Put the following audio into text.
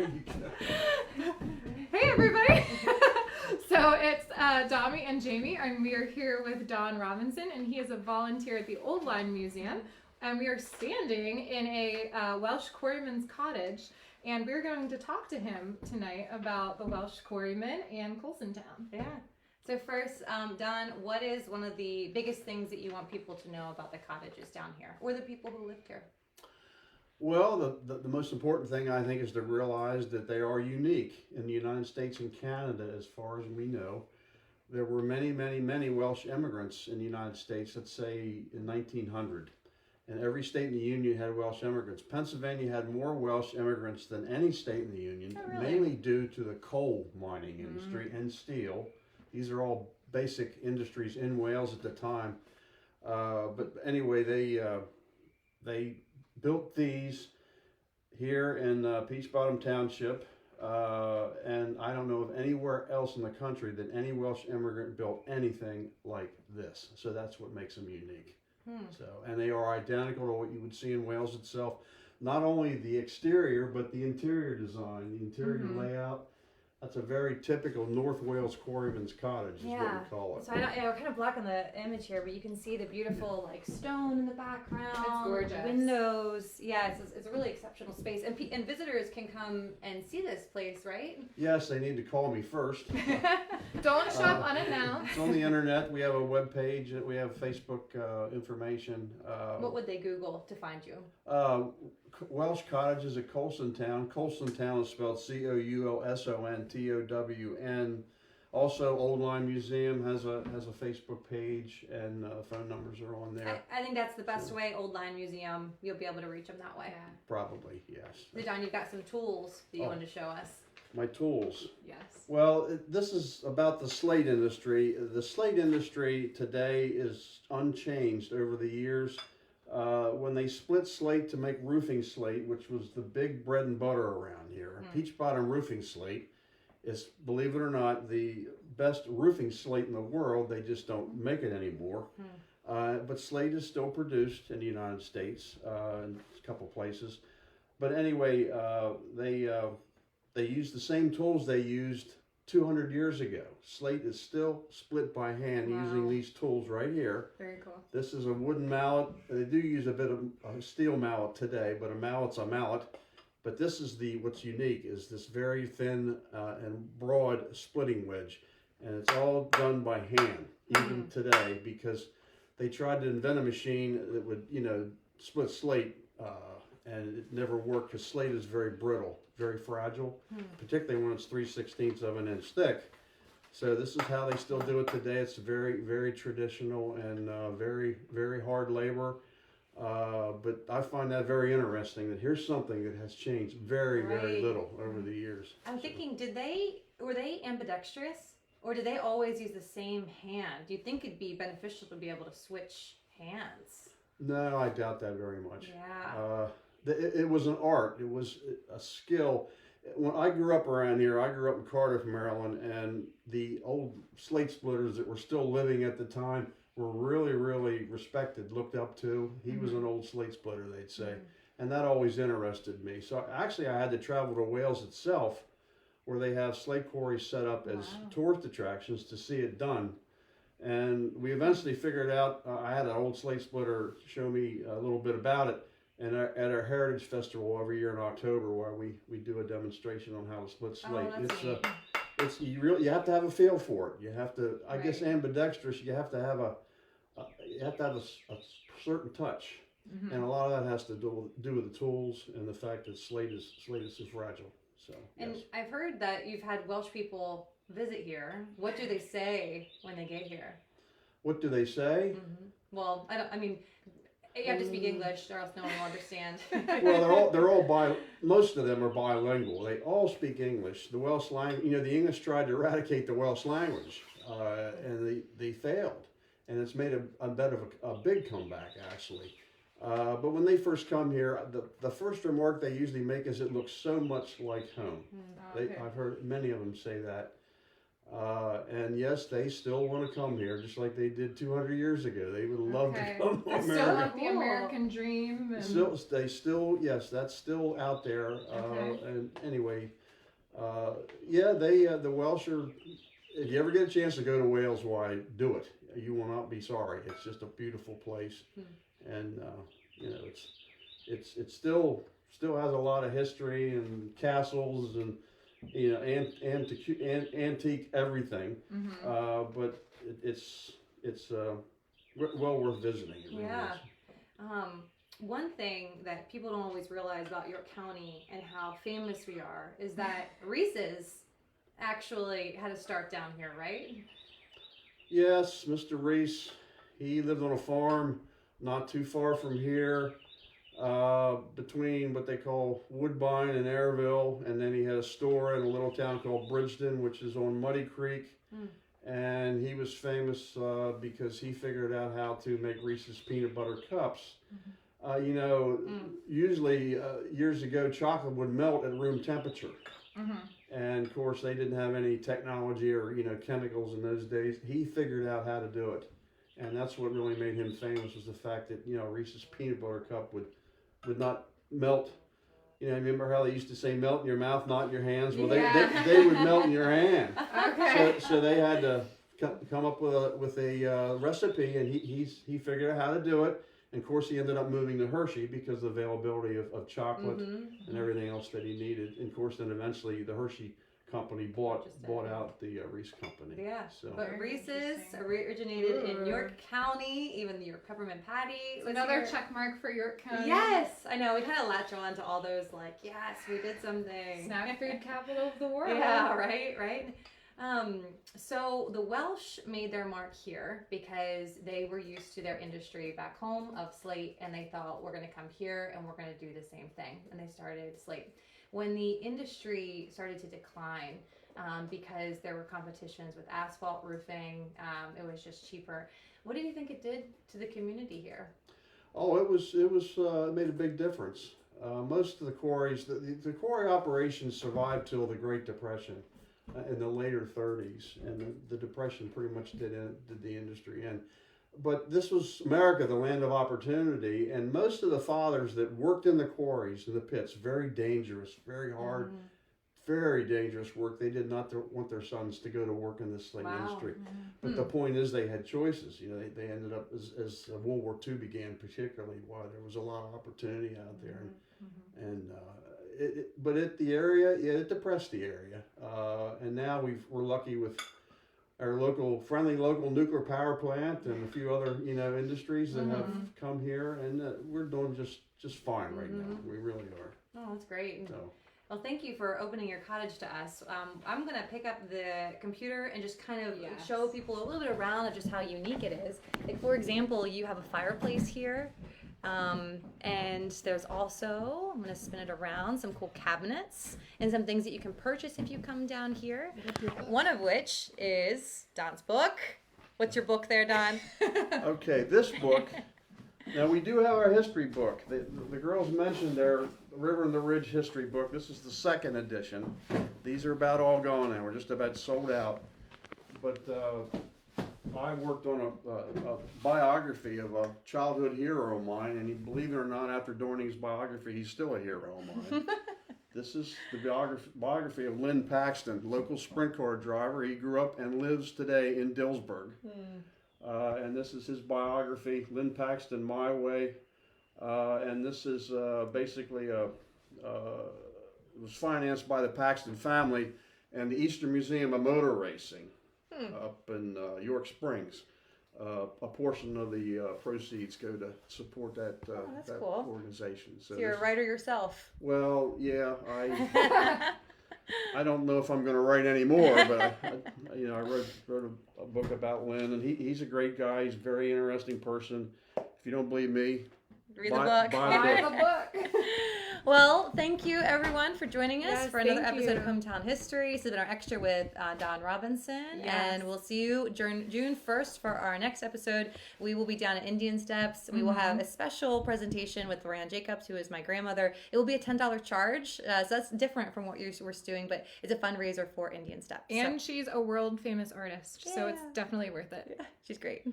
There you go. Hey everybody! So it's Domi and Jamie, and we are here with Don Robinson, and he is a volunteer at the Old Line Museum, and we are standing in a Welsh Quarrymans Cottage, and we're going to talk to him tonight about the Welsh quarrymen and Coulson Town. Yeah. So first, Don, what is one of the biggest things that you want people to know about the cottages down here, or the people who lived here? Well, the most important thing I think is to realize that they are unique in the United States and Canada as far as we know. There were many, many, many Welsh immigrants in the United States, let's say in 1900. And every state in the Union had Welsh immigrants. Pennsylvania had more Welsh immigrants than any state in the Union, mainly due to the coal mining industry and steel. These are all basic industries in Wales at the time. But anyway, they built these here in Peach Bottom Township, and I don't know of anywhere else in the country that any Welsh immigrant built anything like this. So that's what makes them unique. So, and they are identical to what you would see in Wales itself. Not only the exterior, but the interior design, the interior layout. That's a very typical North Wales Quarrymans Cottage is what we call it. So we're kind of blocking the image here, but you can see the beautiful like stone in the background. It's gorgeous. Windows. Yeah, it's a really exceptional space, and visitors can come and see this place, right? Yes, they need to call me first. Don't shop unannounced. It's on the internet. We have a web page. We have Facebook information. What would they Google to find you? Welsh Cottages at Coulson Town. Coulson Town is spelled COULSONTOWN. Also, Old Line Museum has a Facebook page, and phone numbers are on there. I think that's the best way. Old Line Museum, you'll be able to reach them that way. Yeah. Probably, yes. So Don, you've got some tools that you wanted to show us. My tools. Yes. Well, this is about the slate industry. The slate industry today is unchanged over the years. When they split slate to make roofing slate, which was the big bread and butter around here, Peach Bottom roofing slate is, believe it or not, the best roofing slate in the world. They just don't make it anymore. But slate is still produced in the United States in a couple places. But anyway, they use the same tools they used 200 years ago. Slate is still split by hand using these tools right here. Very cool. This is a wooden mallet. They do use a bit of a steel mallet today, but a mallet's a mallet. But this is what's unique is this very thin and broad splitting wedge. And it's all done by hand, even today, because they tried to invent a machine that would, split slate, and it never worked because slate is very brittle, very fragile, particularly when it's 3/16 of an inch thick. So this is how they still do it today. It's very, very traditional and very, very hard labor. But I find that very interesting that here's something that has changed very, very little over the years. I'm thinking, were they ambidextrous, or did they always use the same hand? Do you think it'd be beneficial to be able to switch hands? No, I doubt that very much. Yeah. It was an art. It was a skill. When I grew up around here, I grew up in Cardiff, Maryland, and the old slate splitters that were still living at the time were really, really respected, looked up to. He was an old slate splitter, they'd say. And that always interested me. So actually I had to travel to Wales itself, where they have slate quarries set up as tourist attractions to see it done. And we eventually figured out, I had an old slate splitter show me a little bit about it. And at our Heritage Festival every year in October, where we do a demonstration on how to split slate. You have to have a feel for it. You have to, I guess, ambidextrous. You have to have a certain touch, and a lot of that has to do with the tools and the fact that slate is so fragile. So. And I've heard that you've had Welsh people visit here. What do they say when they get here? What do they say? Well, you have to speak English, or else no one will understand. Well, they're all most of them are bilingual. They all speak English. The Welsh language, the English tried to eradicate the Welsh language, and they failed. And it's made a big comeback, actually. But when they first come here, the first remark they usually make is it looks so much like home. I've heard many of them say that. And yes, they still want to come here, just like they did 200 years ago. They would love Okay. to come to They still America. have the American dream. And... Yes, that's still out there. Okay. And anyway, the Welsh are. If you ever get a chance to go to Wales, why do it? You will not be sorry. It's just a beautiful place, and it's still has a lot of history and castles and antique everything. But it's well worth visiting. It really Yeah. is. One thing that people don't always realize about York County and how famous we are is that Reeses actually had to start down here, right? Yes, Mr. Reese. He lived on a farm not too far from here, between what they call Woodbine and Airville, and then he had a store in a little town called Bridgeton, which is on Muddy Creek. And he was famous because he figured out how to make Reese's peanut butter cups. Usually years ago, chocolate would melt at room temperature. And of course, they didn't have any technology or chemicals in those days. He figured out how to do it, and that's what really made him famous, was the fact that Reese's peanut butter cup would not melt. Remember how they used to say melt in your mouth, not in your hands? Well, they would melt in your hand. Okay. So they had to come up with a recipe, and he figured out how to do it. And of course, he ended up moving to Hershey because of the availability of chocolate and everything else that he needed. And of course, then eventually the Hershey company bought out the Reese company. Yeah. So. But Reese's originated in York County. Even the York peppermint patty. It's another check mark for York County. Yes, I know. We kind of latch on to all those, like, yes, we did something. Snack food capital of the world. Yeah, right. So the Welsh made their mark here because they were used to their industry back home of slate, and they thought, we're going to come here and we're going to do the same thing. And they started slate. When the industry started to decline, because there were competitions with asphalt roofing, it was just cheaper. What do you think it did to the community here? Oh, it made a big difference. Most of the quarries, the quarry operations survived till the Great Depression. In the later 30s, and the Depression pretty much did the industry in. But this was America, the land of opportunity, and most of the fathers that worked in the quarries and the pits, very dangerous, very hard, very dangerous work. They did not want their sons to go to work in the slate industry. But the point is, they had choices. They ended up, as World War II began, particularly, there was a lot of opportunity out there, but it depressed the area, and now we're lucky with our friendly local nuclear power plant and a few other industries that have come here, and we're doing just fine right now. We really are. Oh, that's great. So. Well, thank you for opening your cottage to us. I'm going to pick up the computer and just kind of show people a little bit around of just how unique it is. Like, for example, you have a fireplace here. And there's also, I'm going to spin it around, some cool cabinets and some things that you can purchase if you come down here. One of which is Don's book. What's your book there, Don? Okay, this book. Now, we do have our history book. The girls mentioned their River and the Ridge history book. This is the second edition. These are about all gone now. We're just about sold out. But I worked on a biography of a childhood hero of mine, and believe it or not, after doing his biography, he's still a hero of mine. This is the biography of Lynn Paxton, local sprint car driver. He grew up and lives today in Dillsburg. And this is his biography, Lynn Paxton, My Way. And this is basically it was financed by the Paxton family and the Eastern Museum of Motor Racing up in York Springs. A portion of the proceeds go to support that, cool. organization. So you're a writer yourself. Well, yeah, I don't know if I'm going to write any more, but I wrote a book about Lynn, and he's a great guy. He's a very interesting person. If you don't believe me, read the book. Buy the book. Well, thank you everyone for joining us Yes, for another thank episode you. of Hometown History. This has been our extra with Don Robinson, and we'll see you June 1st for our next episode. We will be down at Indian Steps. We will have a special presentation with Loran Jacobs, who is my grandmother. It will be a $10 charge, so that's different from what we're doing, but it's a fundraiser for Indian Steps. And she's a world famous artist, so it's definitely worth it. Yeah, she's great.